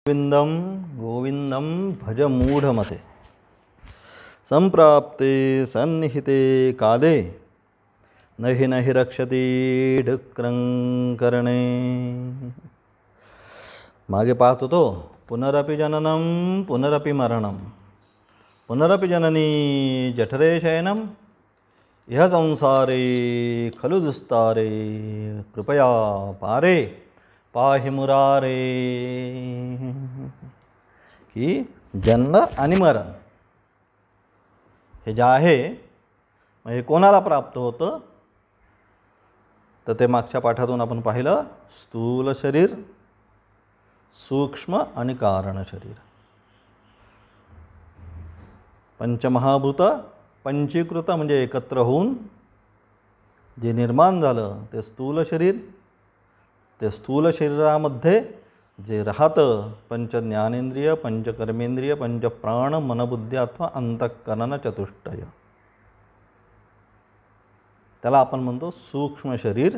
गोविंदम गोविंदम भज मूढ़मते संप्राप्ते सन्निहिते काले नहि नहि रक्षति ढक्रंकरणे. मागे पाहत होतो पुनरपि जननम पुनरपि मरणम पुनरपि जननी जठरे शयनम इह संसारे खलु दुस्तारे कृपया पारे पाहि मुरारे. की जन्म आणि मरण हे जे आहे हे कोणाला प्राप्त होतं तर ते मागच्या पाठातून आपण पाहिलं. स्थूल शरीर, सूक्ष्म आणि कारण शरीर, पंचमहाभूत पंचीकृत म्हणजे एकत्र होऊन जे निर्माण झालं ते स्थूल शरीर. ते स्थूल शरीरामध्ये जे राहतं पंच ज्ञानेंद्रिय, पंच कर्मेंद्रिय, पंच प्राण, मनबुद्धी अथवा अंतःकरण चतुष्टय, त्याला आपण म्हणतो सूक्ष्म शरीर,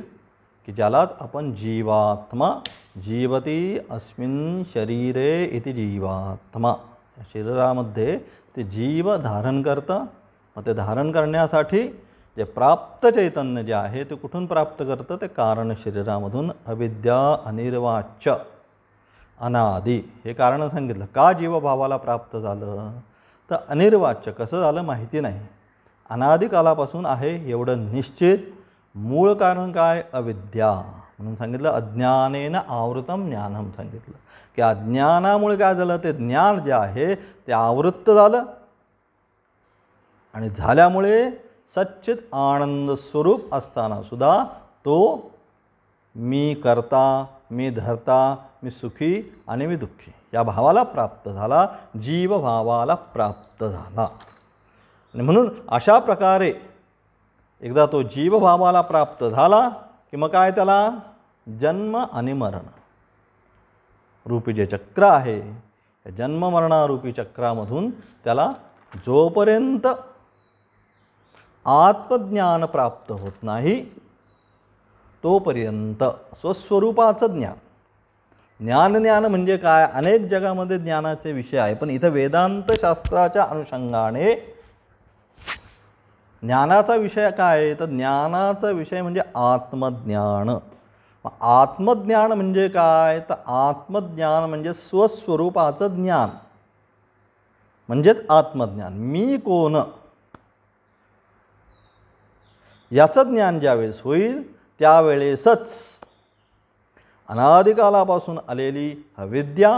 की ज्यालाच आपण जीवात्मा, जीवती अस्मिन् शरीरे इति जीवात्मा, या शरीरामध्ये ते जीव धारण करतं. मग ते धारण करण्यासाठी जे प्राप्त चैतन्य जे आहे ते कुठून प्राप्त करतं, ते कारण शरीरामधून. अविद्या अनिर्वाच्य अनादि हे कारण सांगितलं. का जीवभावाला प्राप्त झालं तर अनिर्वाच्य, कसं झालं माहिती नाही, अनादिकालापासून आहे एवढं निश्चित. मूळ कारण काय, अविद्या, म्हणून सांगितलं अज्ञानेन आवृतम ज्ञानम. सांगितलं की अज्ञानामुळे काय झालं, ते ज्ञान जे आहे ते आवृत्त झालं आणि झाल्यामुळे सच्चित आनंद स्वरूप असताना सुद्धा तो मी करता, मी धरता, मी सुखी आणि मी दुःखी या भावाला प्राप्त झाला, जीवभावाला प्राप्त झाला. आणि म्हणून अशा प्रकारे एकदा तो जीवभावाला प्राप्त झाला की मग काय, त्याला जन्म आणि मरण रूपी जे चक्र आहे, जन्म मरणारूपी चक्रामधून त्याला जोपर्यंत आत्मज्ञान प्राप्त होत नाही तोपर्यंत स्वस्वरूपाचं ज्ञान. ज्ञान म्हणजे काय, अनेक जगामध्ये ज्ञानाचे विषय आहे, पण इथं वेदांत शास्त्राच्या अनुषंगाने ज्ञानाचा विषय काय आहे, तर ज्ञानाचा विषय म्हणजे आत्मज्ञान. आत्मज्ञान म्हणजे काय, तर आत्मज्ञान म्हणजे स्वस्वरूपाचं ज्ञान, म्हणजेच आत्मज्ञान. मी कोण याचं ज्ञान ज्यावेळेस होईल त्यावेळेसच अनादिकालापासून आलेली अविद्या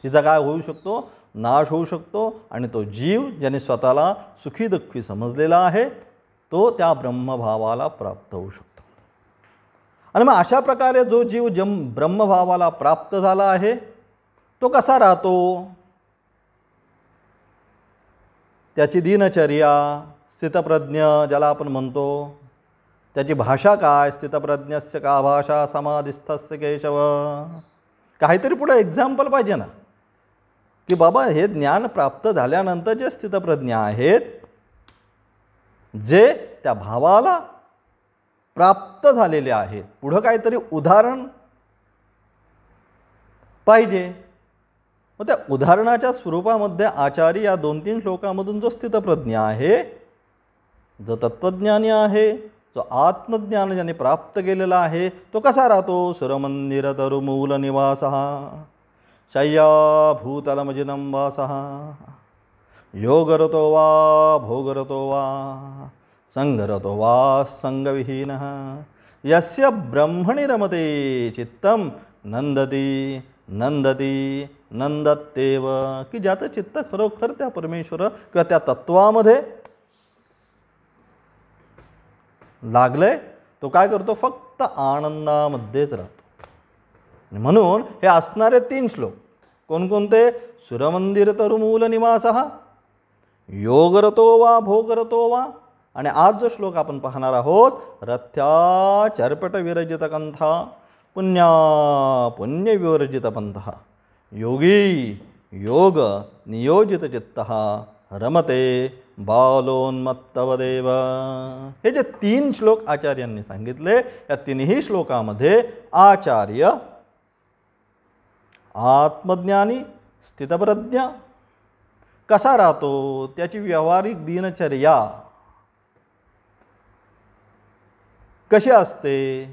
तिचा काय होऊ शकतो, नाश होऊ शकतो. आणि तो जीव ज्याने स्वतःला सुखी दुःखी समजलेला आहे तो त्या ब्रह्मभावाला प्राप्त होऊ शकतो. आणि मग अशा प्रकारे जो जीव ब्रह्मभावाला प्राप्त झाला आहे तो कसा राहतो, त्याची दिनचर्या, स्थितप्रज्ञ ज्याला आपण म्हणतो, त्याची भाषा काय, स्थितप्रज्ञस्य का भाषा समाधिस्थस्य केशव. काहीतरी पुढे एक्झाम्पल पाहिजे ना, की बाबा हे ज्ञान प्राप्त झाल्यानंतर जे स्थितप्रज्ञ आहेत, जे त्या भावाला प्राप्त झालेले आहेत, पुढं काहीतरी उदाहरण पाहिजे. मग त्या उदाहरणाच्या स्वरूपामध्ये आचार्य या 2-3 श्लोकामधून जो स्थितप्रज्ञ आहे, जो तत्त्वज्ञानी आहे, जो आत्मज्ञान ज्याने प्राप्त केलेला आहे तो कसा राहतो. सुरमंदिर तरुमूल निवासः शय्या भूतलमजिनं वासः योगरतो वा भोगरतो वा संगरतो वा संगविहीनः यस्य ब्रह्मणि रमते चित्तं नंदती नंदती नंदत्येव. की ज्याचं चित्त खरोखर त्या परमेश्वर किंवा त्या तत्वामध्ये लागलंय तो काय करतो, फक्त आनंदामध्येच राहतो. म्हणून हे असणारे 3 श्लोक कोणकोणते, सुरमंदिर तरुमूल निवासः, योगरतो वा भोगरतो वा, आणि आज जो श्लोक आपण पाहणार आहोत, रथ्या चर्पट विरजित कंथा पुण्या पुण्य विवर्जित पंथः योगी योग नियोजित चित्तः रमते बालोन्मत्तवदेव. हे जे 3 श्लोक आचार्यांनी सांगितले, या 3ही श्लोकामध्ये आचार्य आत्मज्ञानी स्थितप्रज्ञ कसा राहतो, त्याची व्यावहारिक दिनचर्या कशी असते,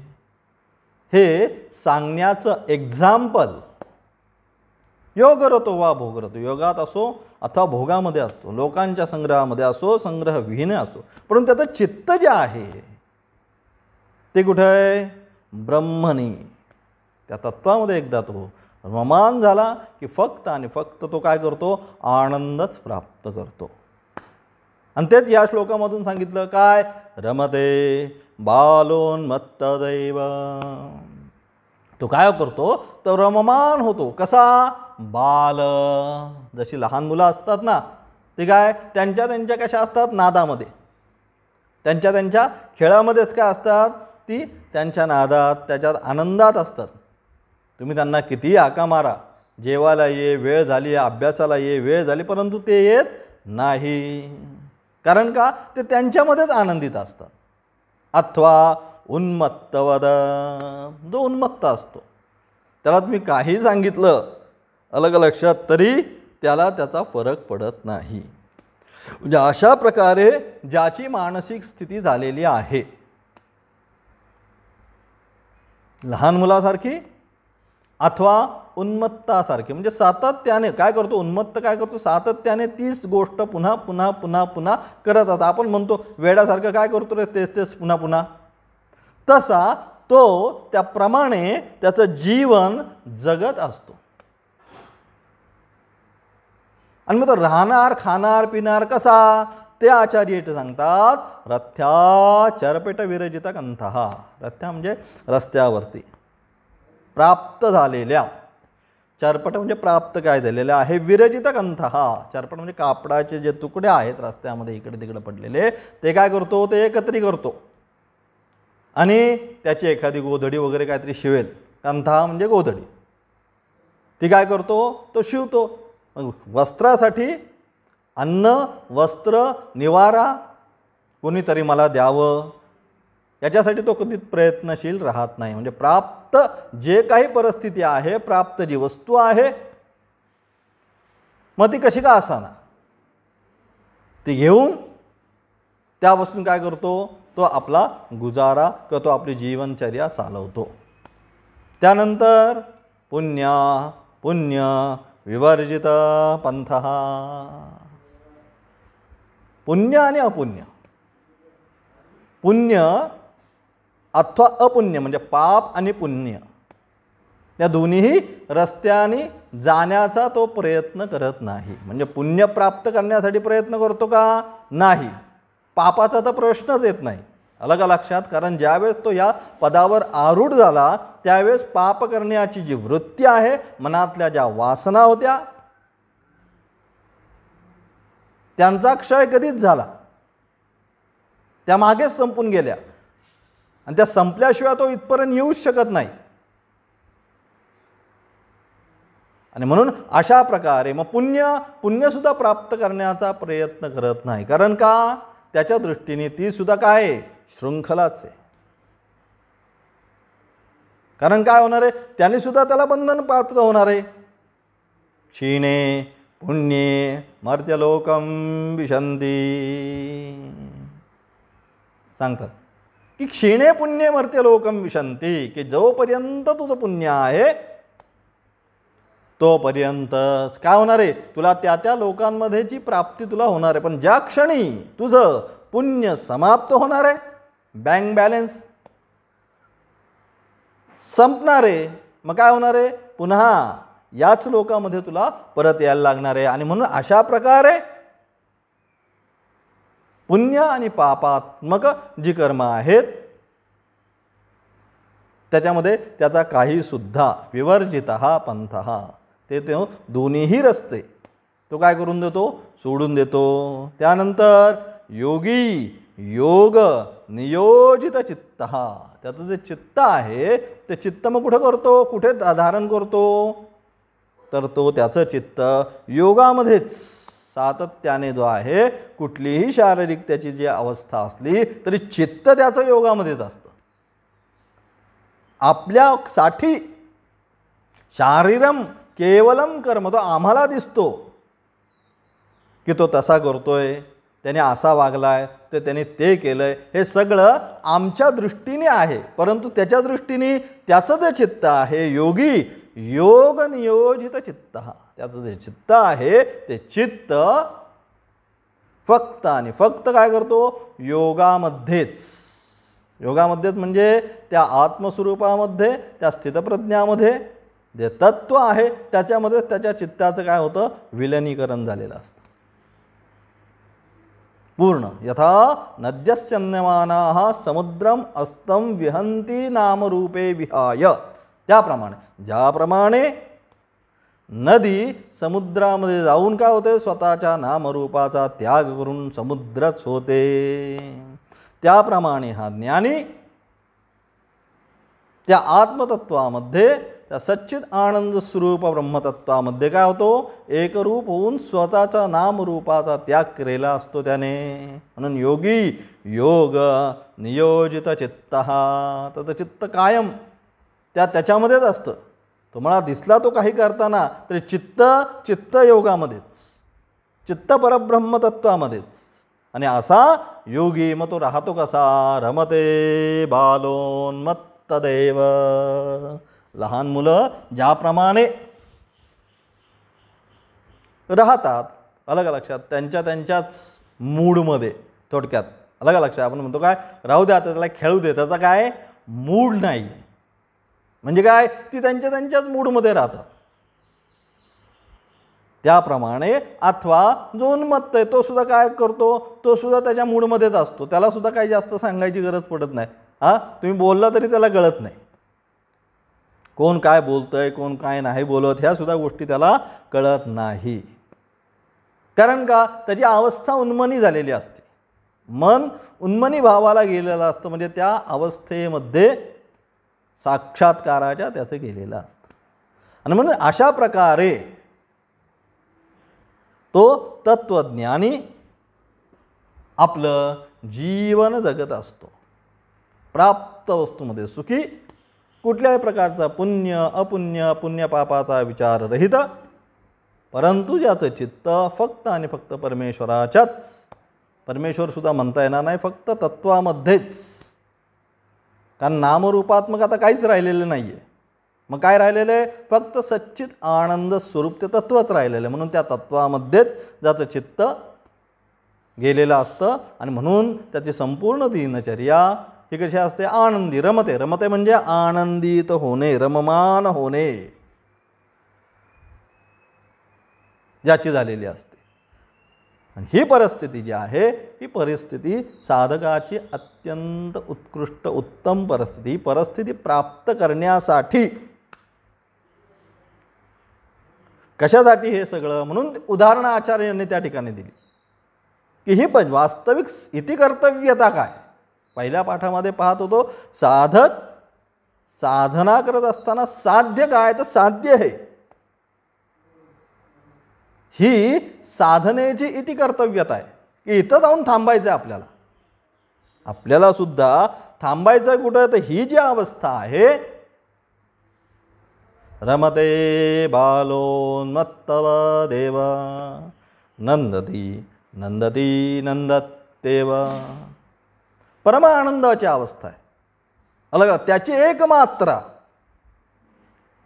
हे सांगण्याचं एक्झाम्पल योग रतो वा भोग रतो, योगात असो अथवा भोगामध्ये असतो, लोकांच्या संग्रहामध्ये असो, संग्रहविहीन असो, परंतु त्याचं चित्त जे आहे ते कुठं आहे, ब्रह्मणी, त्या तत्वामध्ये एकदा तो रममान झाला की फक्त आणि फक्त तो काय करतो, आनंदच प्राप्त करतो. आणि तेच या श्लोकामधून सांगितलं, काय, रमते बालोन्मत्त दैव, तो काय करतो, तो रममान होतो. कसा, बाल, जशी लहान मुलं असतात ना, ते काय त्यांच्या कशा असतात, नादामध्ये, त्यांच्या खेळामध्येच काय असतात, ती त्यांच्या नादात, त्याच्यात आनंदात असतात. तुम्ही त्यांना कितीही हाका मारा, जेवायला ये, वेळ झाली, अभ्यासाला ये, वेळ झाली, परंतु ते येत नाही. कारण का, ते त्यांच्यामध्येच आनंदित असतात. अथवा उन्मत्तवद, जो उन्मत्त असतो, त्याला तुम्ही काही सांगितलं अलग लक्षात तरी त्याला त्याचा फरक पडत नाही. म्हणजे अशा प्रकारे ज्याची मानसिक स्थिती झालेली आहे, लहान मुलासारखी अथवा उन्मत्तासारखी, म्हणजे सातत्याने काय करतो, उन्मत्त काय करतो, सातत्याने तीच गोष्ट पुन्हा पुन्हा पुन्हा पुन्हा करत असतो. आपण म्हणतो वेड्यासारखं काय करतो रे, तेच पुन्हा पुन्हा, तसा तो त्याप्रमाणे त्याचं जीवन जगत असतो. आणि मग तो राहणार, खाणार, पिणार कसा, ते आचार्य इथे सांगतात, रथ्या चरपेट विरजित कंथः, रथ्या म्हणजे रस्त्यावरती प्राप्त झालेल्या, चरपट म्हणजे प्राप्त काय झालेलं आहे, विरजित कंथः, चरपट म्हणजे कापडाचे जे तुकडे आहेत रस्त्यामध्ये इकडे तिकडे पडलेले, ते काय करतो, ते एकत्री करतो आणि त्याची एखादी गोधडी वगैरे काहीतरी शिवेल, कंथा म्हणजे गोधडी, ती काय करतो, तो शिवतो. वस्त्रासाठी अन्न, वस्त्र, निवारा कोणीतरी मला द्यावं, याच्यासाठी तो कधीच प्रयत्नशील राहत नाही. म्हणजे प्राप्त जे काही परिस्थिती आहे, प्राप्त जी वस्तू आहे, मग ती कशी का असाना, ती घेऊन त्यापासून काय करतो, तो आपला गुजारा किंवा तो आपली जीवनचर्या चालवतो. त्यानंतर पुण्य विवर्जित पंथः, पुण्य आणि अपुण्य, पुण्य अथवा अपुण्य म्हणजे पाप आणि पुण्य, या दोन्ही रस्त्याने जाण्याचा तो प्रयत्न करत नाही. म्हणजे पुण्य प्राप्त करण्यासाठी प्रयत्न करतो का, नाही. पापाचा तर प्रश्नच येत नाही, अलग लक्षात. कारण ज्यावेळेस तो या पदावर आरूढ झाला त्यावेळेस पाप करण्याची जी वृत्ती आहे, मनातल्या ज्या वासना होत्या, त्यांचा क्षय कधीच झाला, त्या मागेच संपून गेल्या आणि त्या संपल्याशिवाय तो इथपर्यंत येऊच शकत नाही. आणि म्हणून अशा प्रकारे मग पुण्यसुद्धा प्राप्त करण्याचा प्रयत्न करत नाही. कारण का, त्याच्या दृष्टीने ती सुद्धा काय, शृंखलाच आहे. कारण काय होणार आहे, त्याने सुद्धा त्याला बंधन प्राप्त होणार आहे. क्षीणे पुण्ये मर्त्यलोकम विशंती, सांगतात की क्षीणे पुण्ये मर्त्यलोकम विशंती, की जोपर्यंत तुझं पुण्य आहे तोपर्यंतच काय होणार आहे, तुला त्या लोकांमध्येची प्राप्ती तुला होणार आहे. पण ज्या क्षणी तुझं पुण्य समाप्त होणार आहे, बँक बॅलन्स संपणार आहे, मग काय होणार आहे, पुन्हा याच लोकांमध्ये तुला परत यायला लागणार आहे. आणि म्हणून अशा प्रकारे पुण्य आणि पापात्मक जी कर्म आहेत त्याच्यामध्ये त्याचा काही सुद्धा विवर्जित हा पंथ, ते दोन्हीही रस्ते तो काय करून देतो, सोडून देतो. त्यानंतर योगी योग नियोजित चित्त, त्याचं जे चित्त आहे ते चित्त मग कुठं करतो, कुठे धारण करतो, तर तो त्याचं चित्त योगामध्येच सातत्याने जो आहे, कुठलीही शारीरिक त्याची जी अवस्था असली तरी चित्त त्याचं योगामध्येच असतं. आपल्यासाठी शारीरम केवलम कर्म, तो आम्हाला दिसतो की तो तसा करतोय, त्याने असा वागलाय, तर त्याने ते केलंय, हे सगळं आमच्या दृष्टीने आहे, परंतु त्याच्या दृष्टीने त्याचं जे चित्त आहे योगी, योग नियोजित चित्त, त्याचं जे चित्त आहे ते चित्त फक्त आणि फक्त काय करतो, योगामध्येच म्हणजे त्या आत्मस्वरूपामध्ये, त्या स्थितप्रज्ञामध्ये जे तत्व आहे त्याच्यामध्येच त्याच्या चित्ताचं काय होतं, विलीनीकरण झालेलं असतं पूर्ण. यथा नद्यस्यन्यमानाः समुद्रम अस्तम विहंती नामरूपे विहाय, त्याप्रमाणे ज्याप्रमाणे नदी समुद्रामध्ये जाऊन काय होते, स्वतःच्या नामरूपाचा त्याग करून समुद्रच होते, त्याप्रमाणे हा ज्ञानी त्या आत्मतत्वामध्ये, त्या सच्चित आनंद स्वरूप ब्रह्मतत्वामध्ये काय होतो, एकरूप होऊन स्वतःचा नामरूपाचा त्याग केलेला असतो त्याने. म्हणून योगी योग नियोजित चित्त, तर चित्त कायम त्याच्यामध्येच असतं. तुम्हाला दिसला तो काही करताना तरी चित्त योगामध्येच, चित्त परब्रह्मतत्वामध्येच. आणि असा योगी मग तो राहतो कसा, रमते बालोन्मत्तदेव, लहान मुलं ज्याप्रमाणे राहतात अलग लक्षात, त्यांच्याच मूडमध्ये, थोडक्यात अलग लक्षात. आपण म्हणतो काय, राहू द्या त्याला खेळू दे, त्याचा काय मूड नाही, म्हणजे काय, ती त्यांच्याच मूडमध्ये राहतात. त्याप्रमाणे अथवा जो उन्मत्त आहे तो सुद्धा काय करतो, तो सुद्धा त्याच्या मूडमध्येच असतो, त्याला सुद्धा काही जास्त सांगायची गरज पडत नाही. तुम्ही बोलला तरी त्याला कळत नाही, कोण काय बोलतंय, कोण काय नाही बोलत, ह्या सुद्धा गोष्टी त्याला कळत नाही. कारण का, त्याची अवस्था उन्मनी झालेली असते, मन उन्मनी भावाला गेलेलं असतं, म्हणजे त्या अवस्थेमध्ये साक्षात्काराच्या त्याचं गेलेलं असतं. आणि म्हणून अशा प्रकारे तो तत्वज्ञानी आपलं जीवन जगत असतो, प्राप्त वस्तूमध्ये सुखी, कुठल्याही प्रकारचा पुण्य अपुण्य पुण्यपापाचा विचार रहित, परंतु ज्याचं चित्त फक्त आणि फक्त परमेश्वराच्याच, परमेश्वर सुद्धा म्हणता येणार नाही, फक्त तत्वामध्येच. कारण नामरूपात्मक आता काहीच राहिलेलं नाही आहे, मग काय राहिलेलं आहे, फक्त सच्चित आनंद स्वरूप ते तत्वच राहिलेलं आहे. म्हणून त्या तत्वामध्येच ज्याचं चित्त गेलेलं असतं, आणि म्हणून त्याची संपूर्ण दिनचर्या ही कशी असते, आनंदी, रमते म्हणजे आनंदित होणे, रममान होणे ज्याची झालेली असते. आणि ही परिस्थिती जी आहे, ही परिस्थिती साधकाची अत्यंत उत्कृष्ट उत्तम परिस्थिती प्राप्त करण्यासाठी, कशासाठी हे सगळं, म्हणून उदाहरणं आचार्यांनी त्या ठिकाणी दिली की ही वास्तविक इति कर्तव्यता काय. पहिल्या पाठामध्ये पाहत होतो, साधक साधना करत असताना साध्य काय, तर साध्य हे, ही साधनेची इति कर्तव्यता आहे की इथं जाऊन थांबायचं आहे आपल्याला सुद्धा थांबायचं आहे कुठं, तर ही जी अवस्था आहे, रमते बालोन्मत्तव देव नंदती नंदतेव, परम आनंदाची अवस्था आहे अलग, त्याची एक मात्रा.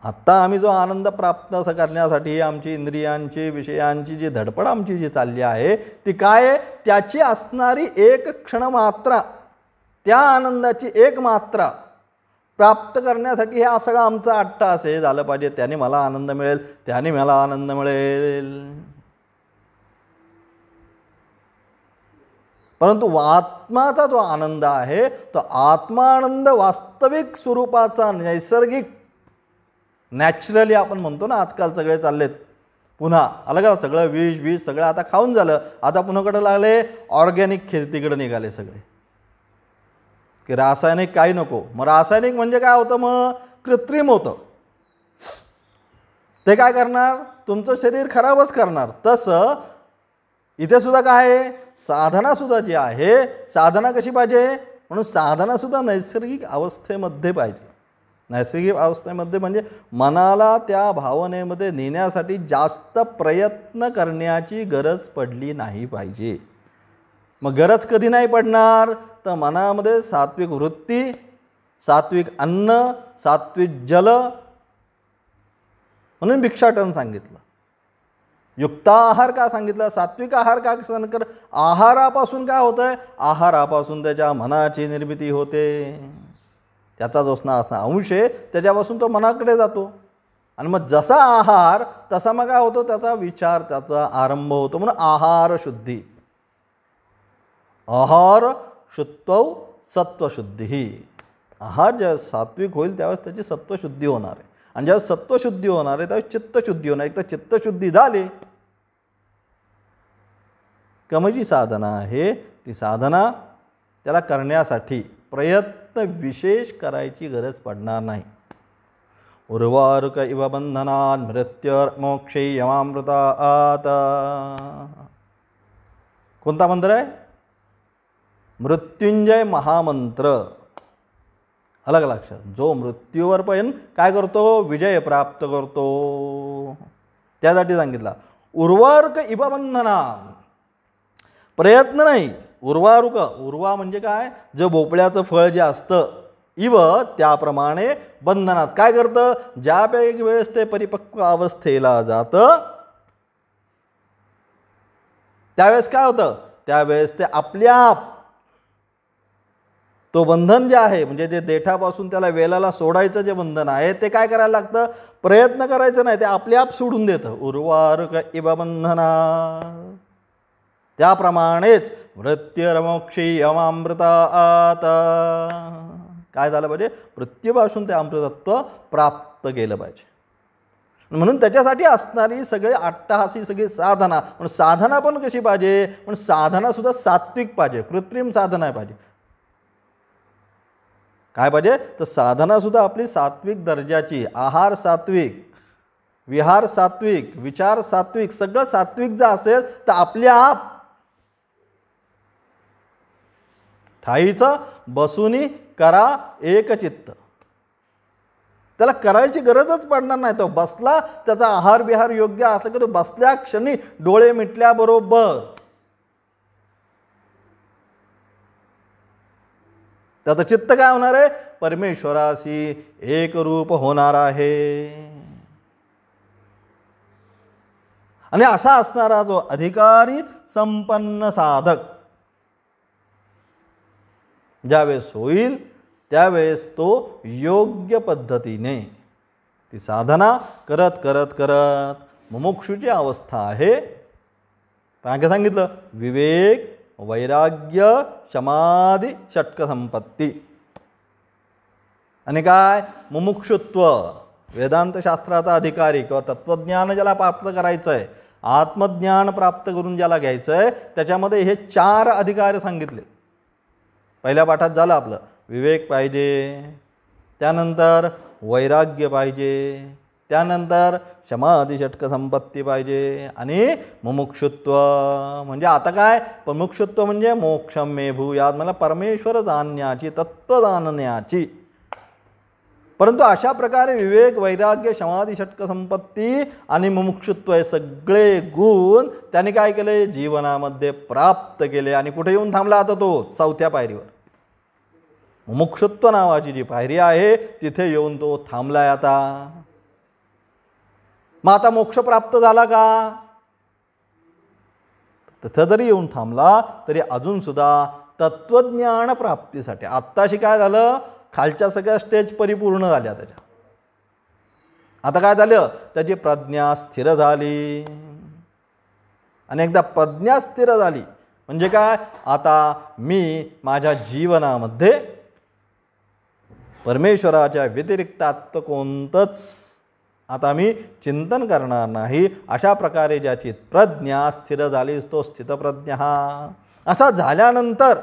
आत्ता आम्ही जो आनंद प्राप्त करण्यासाठी आमची इंद्रियांची विषयांची जी धडपड आमची जी चालली आहे ती काय, त्याची असणारी एक क्षण मात्रा, त्या आनंदाची एक मात्रा प्राप्त करण्यासाठी हे सगळं आमचं अट्टास हे झालं पाहिजे, त्याने मला आनंद मिळेल, त्याने मला आनंद मिळेल. परंतु आत्माचा जो आनंद आहे तो आत्मानंद वास्तविक स्वरूपाचा, नैसर्गिक, नॅचरली आपण म्हणतो ना, आजकाल सगळे चाललेत पुन्हा अलग, सगळं विष सगळं आता खाऊन झालं, आता पुन्हाकडे लागले ऑर्गॅनिक शेतीकडे निघाले सगळे, की रासायनिक काही नको. मग रासायनिक म्हणजे काय होतं, मग कृत्रिम होतं, ते काय करणार, तुमचं शरीर खराबच करणार. तसं इथे सुद्धा काय आहे, साधना सुद्धा जी आहे, साधना कशी पाहिजे, म्हणून साधना सुद्धा नैसर्गिक अवस्थेमध्ये पाहिजे. नैसर्गिक अवस्थेमध्ये म्हणजे मनाला त्या भावनेमध्ये नेण्यासाठी जास्त प्रयत्न करण्याची गरज पडली नाही पाहिजे. मग गरज कधी नाही पडणार तर मनामध्ये सात्विक वृत्ती, सात्विक अन्न, सात्विक जल, म्हणून भिक्षाटन सांगितलं. युक्ताहार का सांगितलं, सात्विक आहार का सांगितलं. आहारापासून काय होतंय, आहारापासून त्याच्या मनाची निर्मिती होते. त्याचा जो असणार अंश आहे त्याच्यापासून तो मनाकडे जातो आणि मग जसा आहार तसा मग काय होतो, त्याचा विचार, त्याचा आरंभ होतो. म्हणून आहार शुद्धी. आहार शुद्धौ सत्वशुद्धी. आहार जेव्हा सात्विक होईल त्यावेळेस त्याची सत्वशुद्धी होणार आहे आणि जेव्हा सत्वशुद्धी होणार आहे त्यावेळेस चित्तशुद्धी होणार. एकदा चित्तशुद्धी झाली कमजी साधना आहे ती साधना त्याला करण्यासाठी प्रयत्न विशेष करायची गरज पडणार नाही. उर्वारुक इव बंधनात् मृत्युर्मोक्षे यमामृतात्. कोणता मंत्र आहे, मृत्युंजय महामंत्र. अलग लक्षात, जो मृत्यूवर पण काय करतो, विजय प्राप्त करतो. त्यासाठी सांगितला उर्वारुक इव बंधनात्. प्रयत्न नाही, उर्वारुक. उर्वा म्हणजे काय, जे भोपळ्याचं फळ जे असतं, इव त्याप्रमाणे बंधनात काय करतं, ज्यापैकी वेळेस ते परिपक्व अवस्थेला जातं त्यावेळेस काय होतं, त्यावेळेस ते आपल्याप तो बंधन जे आहे म्हणजे जे देठापासून त्याला वेलाला सोडायचं जे बंधन आहे ते काय करायला लागतं, प्रयत्न करायचं नाही, ते आपल्याप सोडून देतं. उर्वारुक इव बंधनात्. त्याप्रमाणेच मृत्युर्मोक्षी यमामृतात्. काय झालं पाहिजे, मृत्यूपासून ते अमृतत्व प्राप्त केलं पाहिजे. म्हणून त्याच्यासाठी असणारी सगळे अट्टहासी सगळी साधना. पण साधना पण कशी पाहिजे, पण साधना सुद्धा सात्विक पाहिजे, कृत्रिम साधना पाहिजे. काय पाहिजे तर साधना सुद्धा आपली सात्विक दर्जाची. आहार सात्विक, विहार सात्विक, विचार सात्विक, सगळं सात्विक जर असेल तर आपल्या आप ठाईचं बसूनी करा एकचित्त. त्याला करायची गरजच पडणार नाही. तो बसला, त्याचा आहार विहार योग्य असला की तो बसल्या क्षणी डोळे मिटल्याबरोबर त्याचं चित्त काय होणार आहे, परमेश्वराशी एकरूप होणार आहे. आणि असा असणारा जो अधिकारी संपन्न साधक ज्यावेळेस होईल त्यावेळेस तो योग्य पद्धतीने ती साधना करत करत करत मुमुक्षुची अवस्था आहे. काय सांगितलं, विवेक, वैराग्य, समाधी, षटकसंपत्ती आणि काय मुमुक्षुत्व. वेदांत शास्त्राचा अधिकारी किंवा तत्वज्ञान ज्याला प्राप्त करायचं आहे, आत्मज्ञान प्राप्त करून ज्याला घ्यायचं आहे, त्याच्यामध्ये हे 4 अधिकार सांगितले. पहिल्या पाठात झालं आपलं, विवेक पाहिजे, त्यानंतर वैराग्य पाहिजे, त्यानंतर समाधी षटकसंपत्ती पाहिजे आणि मुमुक्षुत्व. म्हणजे आता काय, मुमुक्षुत्व म्हणजे मोक्षम मे भूयात, मला परमेश्वर जाणण्याची, तत्व जाणण्याची. परंतु अशा प्रकारे विवेक, वैराग्य, समाधी षटकसंपत्ती आणि मुमुक्षुत्व हे सगळे गुण त्याने काय केले, जीवनामध्ये प्राप्त केले. आणि कुठे येऊन थांबला आता तो, 4थ्या पायरीवर. मुमुक्षुत्व नावाची जी पायरी आहे तिथे येऊन तो थांबलाय आता. मग आता मोक्ष प्राप्त झाला का, तिथं जरी येऊन थांबला तरी अजून सुद्धा तत्वज्ञान प्राप्तीसाठी आत्ताशी काय झालं, खालच्या सगळ्या स्टेज परिपूर्ण झाल्या त्याच्या. आता काय झालं, त्याची प्रज्ञा स्थिर झाली. आणि एकदा प्रज्ञा स्थिर झाली म्हणजे काय, आता मी माझ्या जीवनामध्ये परमेश्वराच्या व्यतिरिक्त कोणतंच आता मी चिंतन करणार नाही. अशा प्रकारे ज्याची प्रज्ञा स्थिर झाली तो स्थितप्रज्ञ. असा झाल्यानंतर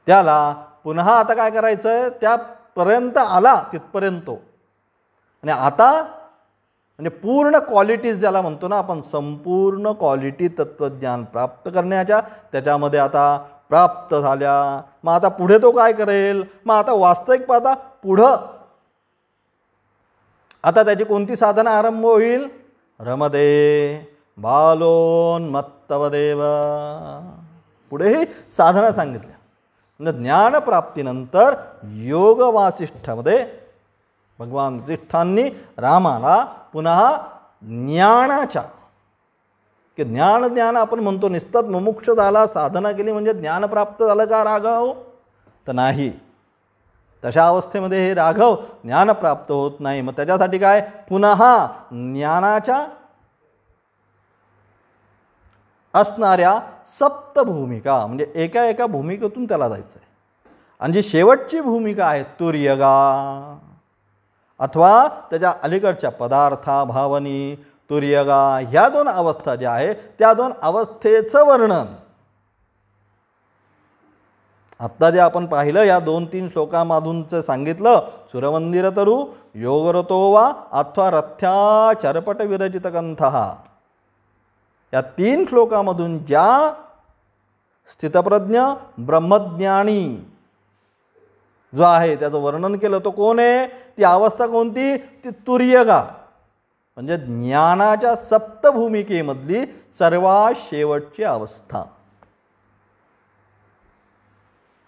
त्याला पुन्हा आता काय करायचं आहे, त्यापर्यंत आला तिथपर्यंत. आणि आता म्हणजे पूर्ण क्वालिटीज ज्याला म्हणतो ना आपण, संपूर्ण क्वालिटी तत्वज्ञान प्राप्त करण्याच्या त्याच्यामध्ये आता प्राप्त झाल्या. मग आता पुढे तो काय करेल, मग आता वास्तविक पाहता पुढं आता त्याची कोणती साधना आरंभ होईल? रमदे बालोन्मत्तवदेव. पुढेही साधना सांगितल्या. म्हणजे ज्ञानप्राप्तीनंतर योग वासिष्ठामध्ये भगवान वसिष्ठांनी रामाला पुन्हा ज्ञानाच्या की ज्ञान आपण म्हणतो निस्तात मुमुक्ष झाला, साधना केली म्हणजे ज्ञान प्राप्त झालं का राघव? तर नाही. तशा अवस्थेमध्ये हे राघव ज्ञान प्राप्त होत नाही. मग त्याच्यासाठी काय? पुन्हा ज्ञानाच्या असणाऱ्या सप्त भूमिका म्हणजे एका एका भूमिकेतून त्याला जायचं आहे. आणि जी शेवटची भूमिका आहे तुर्यगा अथवा त्याच्या अलीकडच्या पदार्था भावनी तुर्यगा, ह्या दोन अवस्था ज्या आहे त्या दोन अवस्थेचं वर्णन आत्ता जे आपण पाहिलं या 2-3 श्लोकांमधूनच सांगितलं. सुरमंदिर तरु योगरतो वा अथवा रथ्या चरपट विरचित कंथः, या 3 श्लोकांमधून ज्या स्थितप्रज्ञ ब्रह्मज्ञानी जो आहे त्याचं वर्णन केलं तो कोण आहे? ती अवस्था कोणती? ती तुर्यगा म्हणजे ज्ञानाच्या सप्तभूमिकेमधली सर्वात शेवटची अवस्था.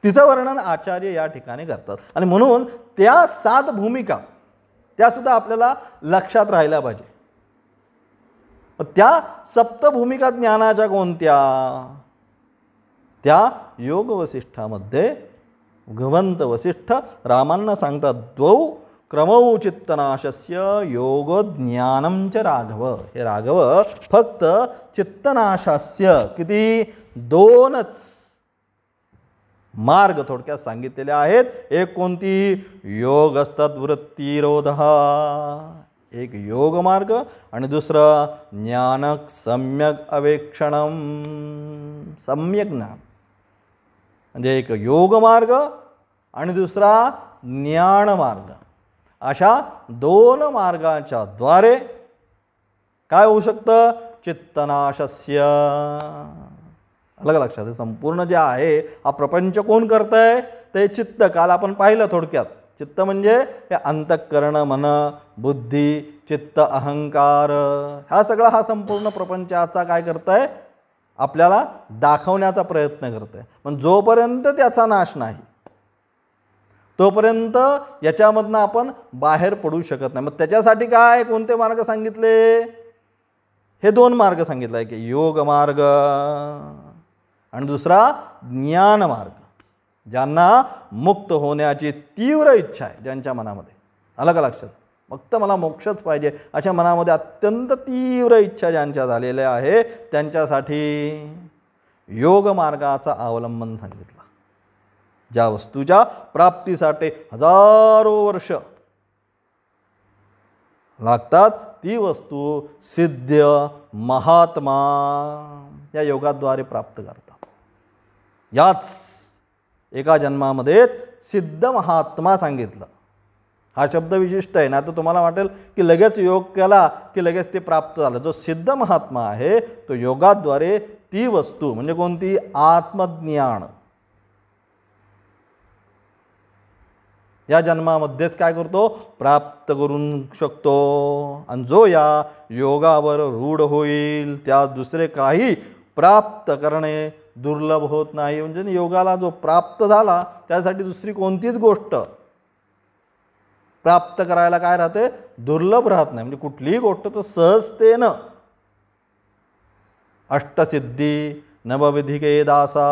तिचं वर्णन आचार्य या ठिकाणी करतात. आणि म्हणून त्या 7 भूमिका त्या सुद्धा आपल्याला लक्षात राहिल्या पाहिजे. त्या सप्तभूमिका ज्ञानाच्या कोणत्या? त्या योग वसिष्ठामध्ये भगवंत वसिष्ठ रामांना सांगतात द्वौ क्रमौ चित्तनाशस्य योग ज्ञानम च राघव. हे राघव फक्त चित्तनाशास्य किती 2च मार्ग थोडक्यात सांगितलेले आहेत. एक कोणती? योगस्तद्वृत्तिरोध, एक योग मार्ग आणि दुसरं ज्ञानक सम्यक अवेक्षणम, सम्यक ज्ञान म्हणजे एक योग मार्ग आणि दुसरा ज्ञान मार्ग. अशा 2 मार्गाच्या द्वारे काय होऊ शकतं? चित्तनाशस्य. अलग लक्षात. संपूर्ण जे आहे हा प्रपंच कोण करतंय? ते चित्त. काल आपण पाहिलं थोडक्यात. चित्त म्हणजे हे अंतःकरण, मन, बुद्धी, चित्त, अहंकार, हा सगळा हा संपूर्ण प्रपंचाचा काय करतंय? आपल्याला दाखवण्याचा प्रयत्न करतंय. पण जोपर्यंत त्याचा नाश नाही तोपर्यंत याच्यामधनं आपण बाहेर पडू शकत नाही. मग त्याच्यासाठी काय कोणते मार्ग सांगितले? हे 2 मार्ग सांगितले की योग मार्ग आणि दुसरा ज्ञान मार्ग. ज्यांना मुक्त होण्याची तीव्र इच्छा आहे ज्यांच्या मनामध्ये, अलग लक्षात, फक्त मला मोक्षच पाहिजे अशा मनामध्ये अत्यंत तीव्र इच्छा ज्यांच्या झालेल्या आहे त्यांच्यासाठी योग मार्गाचा अवलंबन सांगितला. ज्या वस्तूच्या प्राप्तीसाठी हजारो वर्ष लागतात ती वस्तू सिद्ध महात्मा या योगाद्वारे प्राप्त करतात. याच एका जन्मामध्येच सिद्ध महात्मा सांगितलं. हा शब्द विशिष्ट आहे. ना तर तुम्हाला वाटेल की लगेच योग केला की लगेच ते प्राप्त झालं. जो सिद्ध महात्मा आहे तो योगाद्वारे ती वस्तू म्हणजे कोणती? आत्मज्ञान या जन्मामध्येच काय करतो? प्राप्त करून शकतो. आणि जो या योगावर रूढ होईल त्या दुसरे काही प्राप्त करणे दुर्लभ होत नाही. म्हणजे योगाला जो प्राप्त झाला त्यासाठी दुसरी कोणतीच गोष्ट प्राप्त करायला काय राहते? दुर्लभ राहत नाही. म्हणजे कुठलीही गोष्ट तर सहजतेनं अष्टसिद्धी नवविधिके दासा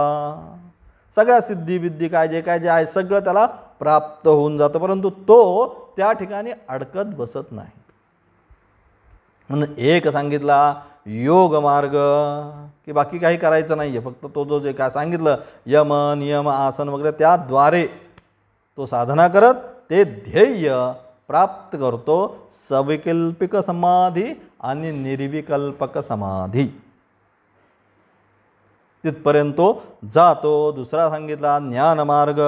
सगळ्या सिद्धी विद्धी काय जे आहे सगळं त्याला प्राप्त होऊन जातं. परंतु तो त्या ठिकाणी अडकत बसत नाही. म्हणून एक सांगितला योग मार्ग की बाकी काही करायचं नाही आहे. फक्त तो जो जे काय सांगितलं यम नियम आसन वगैरे त्याद्वारे तो साधना करत ते ध्येय प्राप्त करतो. सविकल्पिक समाधी आणि निर्विकल्पक समाधी तिथपर्यंत तो जातो. दुसरा सांगितला ज्ञान मार्ग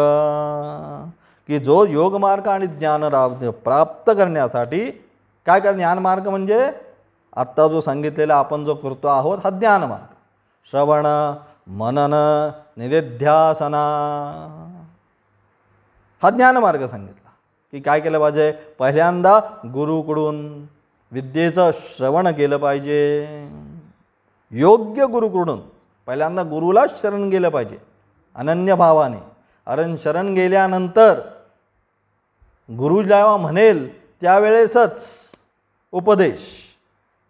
की जो योग मार्ग आणि ज्ञान प्राप्त करण्यासाठी काय कर? ज्ञान मार्ग म्हणजे आत्ता जो सांगितलेला आपण जो करतो आहोत हा ज्ञान मार्ग. श्रवण मनन निधिध्यासना हा ज्ञान मार्ग सांगितला की काय केलं पाहिजे? पहिल्यांदा गुरुकडून विद्येचं श्रवण केलं पाहिजे. योग्य गुरुकडून पहिल्यांदा गुरुलाच शरण गेलं पाहिजे अनन्य भावाने. कारण शरण गेल्यानंतर गुरु जेव्हा म्हणेल त्यावेळेसच उपदेश,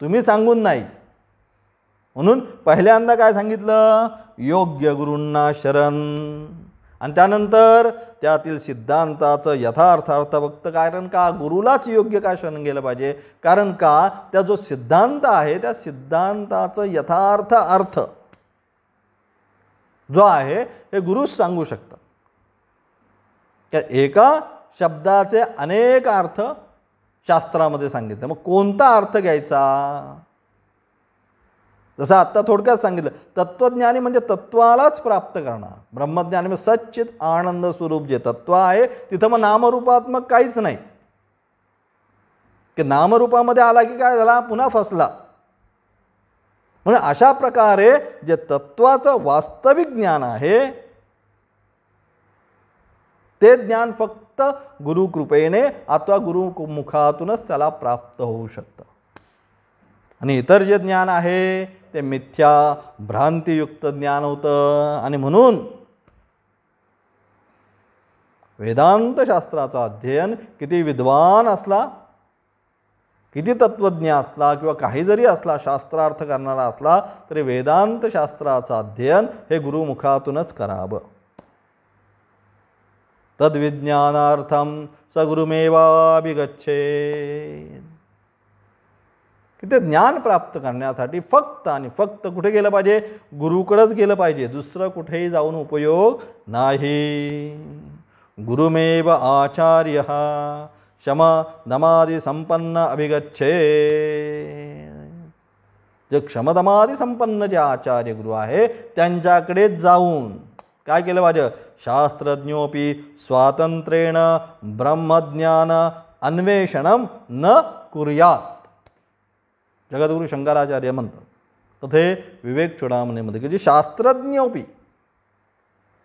तुम्ही सांगून नाही. म्हणून पहिल्यांदा काय सांगितलं? योग्य गुरूंना शरण. आणि त्यानंतर त्यातील सिद्धांताचं यथार्थ अर्थ बघतं. कारण का? गुरुलाच योग्य का शरण गेलं पाहिजे? कारण का त्या जो सिद्धांत आहे त्या सिद्धांताचं यथार्थ अर्थ जो आहे हे गुरुच सांगू शकतात. एका शब्दाचे अनेक अर्थ शास्त्रामध्ये सांगितले. मग कोणता अर्थ घ्यायचा? जसं आत्ता थोडक्यात सांगितलं, तत्वज्ञानी म्हणजे तत्वालाच प्राप्त करणार. ब्रह्मज्ञानी म्हणजे सच्चित आनंद स्वरूप जे तत्व आहे तिथं मग नामरूपात्मक काहीच नाही. की नामरूपामध्ये आला की काय झाला? पुन्हा फसला. म्हणजे अशा प्रकारे जे तत्वाचं वास्तविक ज्ञान आहे ते ज्ञान फक्त गुरुकृपेने अथवा गुरुमुखातूनच त्याला प्राप्त होऊ शकतं. आणि इतर जे ज्ञान आहे ते मिथ्या भ्रांतियुक्त ज्ञान होतं. आणि म्हणून वेदांत शास्त्राचा अध्ययन किती विद्वान असला, किती तत्वज्ञ असला किंवा काही जरी असला, शास्त्रार्थ करणारा असला तरी वेदांत शास्त्राचं अध्ययन हे गुरुमुखातूनच करावं. तद्विज्ञानार्थम स गुरुमेवाभिगच्छेत्. की ते ज्ञान प्राप्त करण्यासाठी फक्त आणि फक्त कुठे गेलं पाहिजे? गुरुकडेच गेलं पाहिजे. दुसरं कुठेही जाऊन उपयोग नाही. गुरुमेव आचार्य शम दमादि संपन्न अभिगच्छेत्. जे क्षमदमादि संपन्न जे आचार्य गुरु आहे त्यांच्याकडे जाऊन काय केलं पाहिजे? शास्त्रज्ञोपि स्वातंत्र्येण ब्रह्मज्ञान अन्वेषणम न कुर्यात. जगद्गुरु शंकराचार्य म्हणतात तथे विवेक चूडामणीमध्ये की जे शास्त्रज्ञोपि,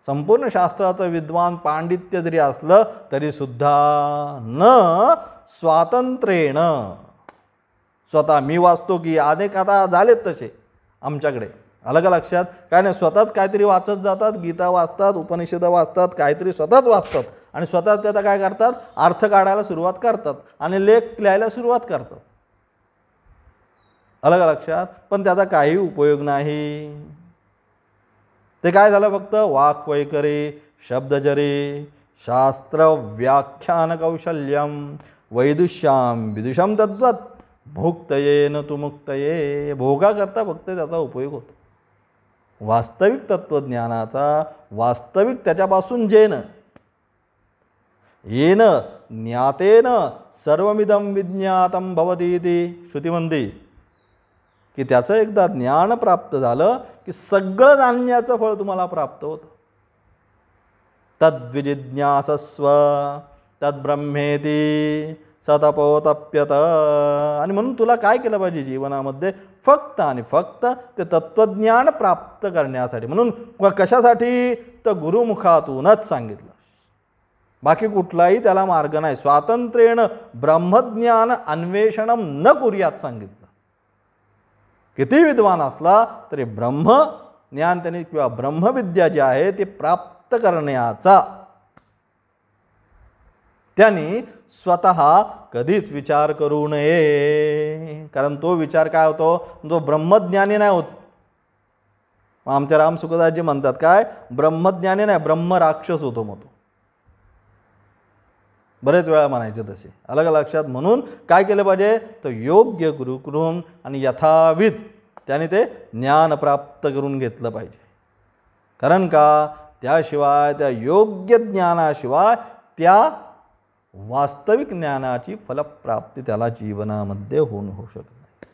संपूर्ण शास्त्राचं विद्वान पांडित्य जरी असलं तरीसुद्धा न स्वातंत्र्येण, स्वतः मी वाचतो की अनेक आता झालेत तसे आमच्याकडे, अलग लक्षात काय नाही, स्वतःच काहीतरी वाचत जातात, गीता वाचतात, उपनिषद वाचतात, काहीतरी स्वतःच वाचतात आणि स्वतःच त्याचा काय करतात? अर्थ काढायला सुरुवात करतात आणि लेख लिहायला सुरुवात करतात. अलग लक्षात. पण त्याचा काही उपयोग नाही. ते काय झालं? फक्त वाक्वैखरी, शब्दजरी, शास्त्र व्याख्यान कौशल्यम, वैदुष्याम विदुषम तद्वत भोक्तये न तु मुक्तये. भोगा करता फक्त त्याचा उपयोग होतो. वास्तविक तत्वज्ञानाचा, वास्तविक त्याच्यापासून जेन येन ज्ञातेन सर्वमिदं विज्ञातं भवति इति श्रुती म्हणते की त्याचं एकदा ज्ञान प्राप्त झालं की सगळं जाणण्याचं फळ तुम्हाला प्राप्त होतं. तद्विजिज्ञासस्व तद्ब्रह्मेति सतपोतप्यत. आणि म्हणून तुला काय केलं पाहिजे जीवनामध्ये? फक्त आणि फक्त ते तत्वज्ञान प्राप्त करण्यासाठी. म्हणून कशासाठी? तर गुरुमुखातूनच सांगितलं. बाकी कुठलाही त्याला मार्ग नाही. स्वातंत्र्येण ब्रह्मज्ञान अन्वेषणम न कुर्यात सांगितलं. किती विद्वान असला तरी ब्रह्मज्ञान त्यांनी किंवा ब्रह्मविद्या जी आहे ती प्राप्त करण्याचा त्यांनी स्वतः कधीच विचार करू नये. कारण तो विचार काय होतो? तो ब्रह्मज्ञानी नाही होत. आमच्या रामसुखदासजी म्हणतात काय? ब्रह्मज्ञानी नाही, ब्रह्मराक्षस होतो मग तो. बरेच वेळा म्हणायचे तसे, अलग लक्षात. म्हणून काय केलं पाहिजे? तर योग्य गुरुकडून आणि यथाविध त्याने ते ज्ञान प्राप्त करून घेतलं पाहिजे. कारण का? त्याशिवाय, त्या योग्य ज्ञानाशिवाय त्या वास्तविक ज्ञानाची फलप्राप्ती त्याला जीवनामध्ये होऊ शकत नाही.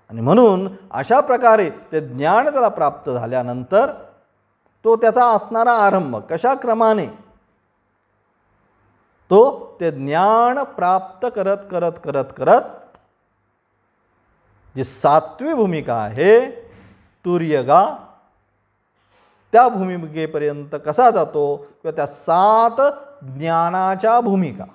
आणि म्हणून अशा प्रकारे ते ज्ञान त्याला प्राप्त झाल्यानंतर तो त्याचा असणारा आरंभ कशा क्रमाने तो ते ज्ञान प्राप्त करत करत करत करत जी सातवी भूमिका आहे तुर्यगा, त्या भूमिकेपर्यंत कसा जातो किंवा त्या 7 ज्ञानाच्या भूमिका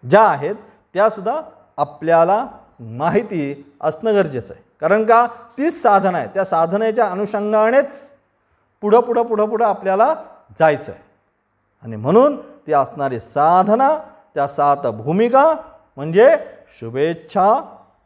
ज्या आहेत त्यासुद्धा आपल्याला माहिती असणं गरजेचं आहे. कारण का तीच साधना आहे, त्या साधनेच्या अनुषंगानेच पुढं आपल्याला जायचं आहे. आणि म्हणून ती असणारी साधना, त्या 7 भूमिका म्हणजे शुभेच्छा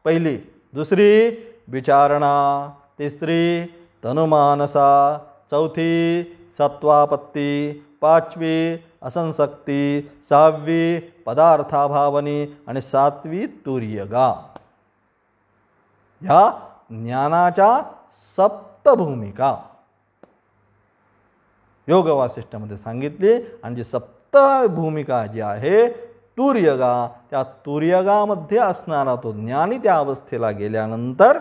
पहिली, दुसरी विचारणा, तिसरी तनुमानसा, चौथी सत्वापत्ती, 5वी असंसक्ती, 6वी पदार्थाभावनी आणि 7वी तुर्यगा. ह्या ज्ञानाच्या 7 भूमिका योग वासिष्ठामध्ये सांगितली. आणि जी 7 भूमिका जी आहे तुर्यगा, त्या तुर्यगामध्ये असणारा तो ज्ञानी त्या अवस्थेला गेल्यानंतर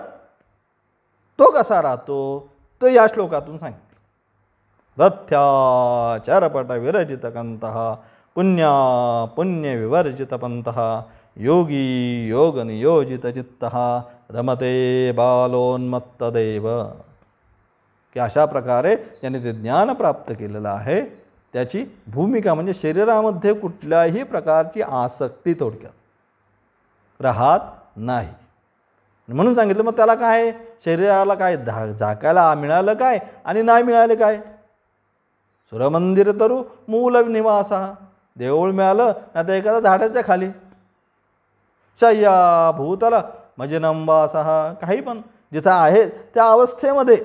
तो कसा राहतो तो या श्लोकातून सांगितलं. रथ्याचरपट विरजितकंतः पुण्या पुण्य विवर्जितपंतः योगी योग नियोजित चित्तः रमते बालोन्मत्तदेव. की अशा प्रकारे ज्याने ते ज्ञान प्राप्त केलेलं आहे त्याची भूमिका म्हणजे शरीरामध्ये कुठल्याही प्रकारची आसक्ती थोडक्यात राहत नाही. म्हणून सांगितलं मग त्याला काय, शरीराला काय झाकायला मिळालं काय आणि नाही मिळाले काय. सुरमंदिर तरू मूल निवासा, देऊळ मिळालं ना तर एखाद्या झाडाच्या खाली, शय्या भूतल मजनंबासः, काही पण जिथं आहे त्या अवस्थेमध्ये.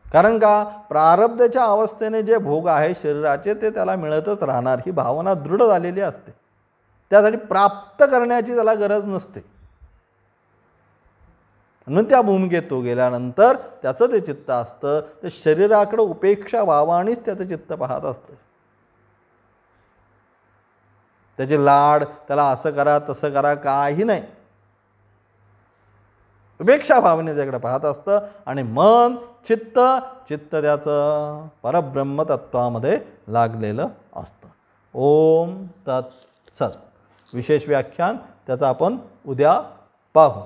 कारण का प्रारब्धच्या अवस्थेने जे भोग आहे शरीराचे ते त्याला मिळतच राहणार ही भावना दृढ झालेली असते. त्यासाठी प्राप्त करण्याची त्याला गरज नसते. म्हणून त्या भूमिकेत तो गेल्यानंतर त्याचं ते चित्त असतं ते शरीराकडे उपेक्षा भावानेच त्याचं चित्त पाहत असतं. त्याचे लाड, त्याला असं करा तसं करा काही नाही, उपेक्षा भावने त्याकडे पाहत असतं. आणि मन चित्त त्याचं परब्रह्म तत्वामध्ये लागलेलं असतं. ओम तत्सत. विशेष व्याख्यान त्याचं आपण उद्या पाहू.